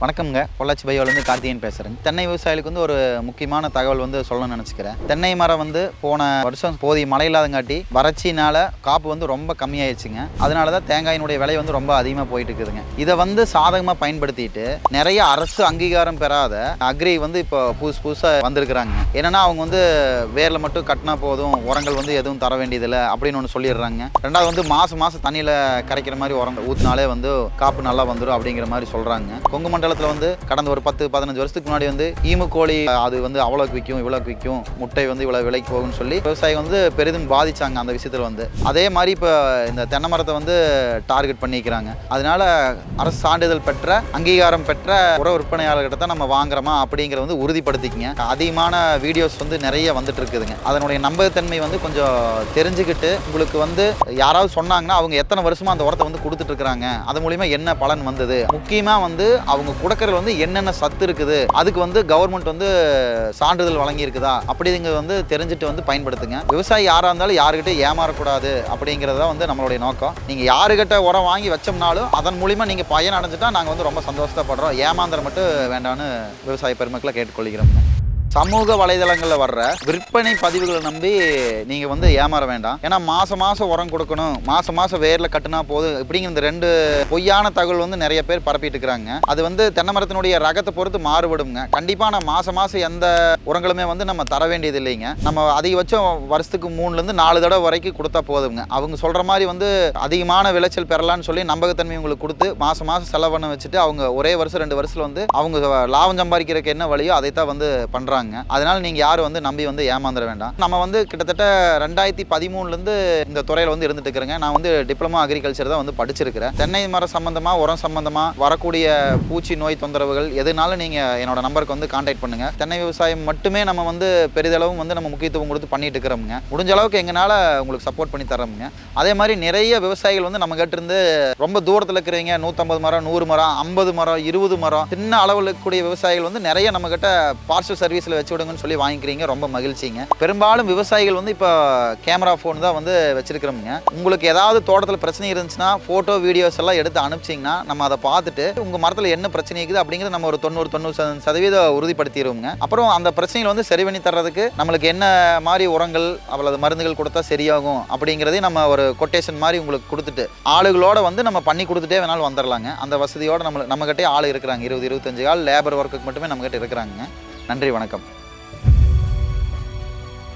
வணக்கம்ங்க. பொள்ளாச்சி பையோலேருந்து கார்த்திகேயன் பேசுகிறேங்க. தென்னை விவசாயிகளுக்கு வந்து ஒரு முக்கியமான தகவல் வந்து சொல்லணும்னு நினச்சிக்கிறேன். தென்னை மரம் வந்து போன வருஷம் போதிய மழை இல்லாதங்காட்டி வறட்சினால் காப்பு வந்து ரொம்ப கம்மியாயிடுச்சுங்க. அதனால தான் தேங்காயினுடைய விலை வந்து ரொம்ப அதிகமாக போயிட்டு இருக்குதுங்க. இதை வந்து சாதகமாக பயன்படுத்திட்டு நிறைய அரசு அங்கீகாரம் பெறாத அக்ரி வந்து இப்போ புதுசாக வந்திருக்கிறாங்க. என்னென்னா அவங்க வந்து வேரில் மட்டும் கட்டினா போதும், உரங்கள் வந்து எதுவும் தர வேண்டியதில்லை அப்படின்னு ஒன்று சொல்லிடுறாங்க. ரெண்டாவது வந்து மாதம் தண்ணியில் கரைக்கிற மாதிரி உரங்கள் ஊற்றினாலே வந்து காப்பு நல்லா வந்துடும் அப்படிங்கிற மாதிரி சொல்கிறாங்க. கொங்கு மண்டலத்தில் வந்து கடந்த ஒரு 10-15 வருஷத்துக்கு முன்னாடி வந்து ஈமு கோழி அது வந்து அவ்வளோக்கு விற்கும், இவ்வளோக்கு விற்கும், முட்டை வந்து இவ்வளோ விலைக்கு போகும்னு சொல்லி விவசாயி வந்து பெரிதும் பாதிச்சாங்க அந்த விஷயத்தில் வந்து. அதே மாதிரி இப்போ இந்த தென்னை மரத்தை வந்து டார்கெட் பண்ணிக்கிறாங்க. அதனால அரசு சான்றிதழ் பெற்ற அங்கீகாரம் பெற்ற உர விற்பனையாளர்கிட்ட தான் நம்ம வாங்குறோமா அப்படிங்கிறத வந்து உறுதிப்படுத்திக்கங்க. அதிகமான வீடியோஸ் வந்து நிறைய வந்துட்டு இருக்குதுங்க. அதனுடைய நம்பகத்தன்மை வந்து கொஞ்சம் தெரிஞ்சுக்கிட்டு உங்களுக்கு வந்து யாராவது சொன்னாங்கன்னா அவங்க எத்தனை வருஷமா அந்த உரத்தை வந்து கொடுத்துட்டு இருக்கிறாங்க, அது மூலியமா என்ன பலன் வந்தது, முக்கியமாக வந்து அவங்க கொடுக்கறது வந்து என்னென்ன சத்து இருக்குது, அதுக்கு வந்து கவர்மெண்ட் வந்து சான்றிதழ் வழங்கி இருக்குதா அப்படிங்கிறது வந்து தெரிஞ்சுட்டு வந்து பயன்படுத்துங்க. விவசாயி யாராக இருந்தாலும் யாருக்கிட்ட ஏமாறக்கூடாது அப்படிங்கிறத வந்து நம்மளுடைய நோக்கம். நீங்கள் யாருக்கிட்ட உரம் வாங்கி வச்சோம்னாலும் அதன் மூலிமா நீங்கள் பயன் அடைஞ்சிட்டா நாங்கள் வந்து ரொம்ப சந்தோஷப்படுறோம். ஏமாந்திரம் மட்டும் வேண்டான்னு விவசாய பெருமக்களை கேட்டுக்கொள்கிறோம். சமூக வலைதளங்களில் வர்ற விற்பனை பதிவுகளை நம்பி நீங்கள் வந்து ஏமாற வேண்டாம். ஏன்னா மாதம் உரம் கொடுக்கணும், மாதம் வேரில் கட்டினா போதும் இப்படிங்கிற இந்த ரெண்டு பொய்யான தகவல் வந்து நிறைய பேர் பரப்பிட்டு இருக்கிறாங்க. அது வந்து தென்னை மரத்தினுடைய ரகத்தை பொறுத்து மாறுபடுங்க. கண்டிப்பாக நான் மாதம் எந்த உரங்களுமே வந்து நம்ம தர வேண்டியது இல்லைங்க. நம்ம அதிகபட்சம் வருஷத்துக்கு 3-4 தடவை வரைக்கும் கொடுத்தா போதுங்க. அவங்க சொல்கிற மாதிரி வந்து அதிகமான விளைச்சல் பெறலான்னு சொல்லி நம்பகத்தன்மை உங்களுக்கு கொடுத்து மாதம் செலவு பண்ண வச்சுட்டு அவங்க ஒரே வருஷம் 2 வருஷத்தில் வந்து அவங்க லாபம் சம்பாதிக்கிறதுக்கு என்ன வழியோ அதைத்தான் வந்து பண்ணுறாங்க. அதனால நீங்க யாரும் வந்து நம்பி வந்து ஏமாந்துட வேண்டாம். நம்ம வந்து கிட்டத்தட்ட 2013 இந்த துறையில வந்து இருந்துட்டு இருக்கிறேங்க. நான் வந்து டிப்ளமோ அக்ரிகல்ச்சர் தான் வந்து படிச்சிருக்கிறேன். தென்னை மரம் சம்பந்தமா, உரம் சம்பந்தமா வரக்கூடிய பூச்சி நோய் தொந்தரவுகள் எதுனாலும் நீங்க என்னோட நம்பருக்கு வந்து கான்டாக்ட் பண்ணுங்க. தென்னை விவசாயம் மட்டுமே நம்ம வந்து பெரிதளவும் வந்து நம்ம முக்கியத்துவம் கொடுத்து பண்ணிட்டு இருக்கிறோம்ங்க. முடிஞ்ச அளவுக்கு எங்கனால உங்களுக்கு சப்போர்ட் பண்ணி தரோம்ங்க. அதே மாதிரி நிறைய விவசாயிகள் வந்து நம்ம கிட்ட இருந்து ரொம்ப தூரத்தில் இருக்கிறவங்க 150 மரம், 100 மரம், 50 மரம், 20 மரம், சின்ன அளவில் இருக்கக்கூடிய விவசாயிகள் வந்து நிறைய நம்ம கிட்ட பார்சல் சர்வீஸ்ல வச்சு விடுங்கன்னு சொல்லி வாங்கிக்கிறீங்க. ரொம்ப மகிழ்ச்சிங்க. பெரும்பாலும் விவசாயிகள் வந்து இப்போ கேமரா ஃபோன் தான் வந்து வச்சிருக்கிறோம்ங்க. உங்களுக்கு ஏதாவது தோட்டத்தில் பிரச்சனை இருந்துச்சுன்னா ஃபோட்டோ வீடியோஸ் எல்லாம் எடுத்து அனுப்பிச்சிங்கன்னா நம்ம அதை பார்த்துட்டு உங்கள் மரத்தில் என்ன பிரச்சனை இருக்குது அப்படிங்கிறத நம்ம ஒரு 90% உறுதிப்படுத்திடுவோங்க. அப்புறம் அந்த பிரச்சனைகள் வந்து சரி பண்ணி தர்றதுக்கு நம்மளுக்கு என்ன மாதிரி உரங்கள் அவ்வளவு மருந்துகள் கொடுத்தா சரியாகும் அப்படிங்கிறதையும் நம்ம ஒரு கொட்டேஷன் மாதிரி உங்களுக்கு கொடுத்துட்டு ஆளுகளோட வந்து நம்ம பண்ணி கொடுத்துட்டே வேணாலும் வந்துடலாங்க. அந்த வசதியோடு நம்மகிட்டே ஆள் இருக்கிறாங்க. 20-25 ஆள் லேபர் ஒர்க்குக்கு மட்டுமே நம்மகிட்ட இருக்கிறாங்க. நன்றி, வணக்கம்.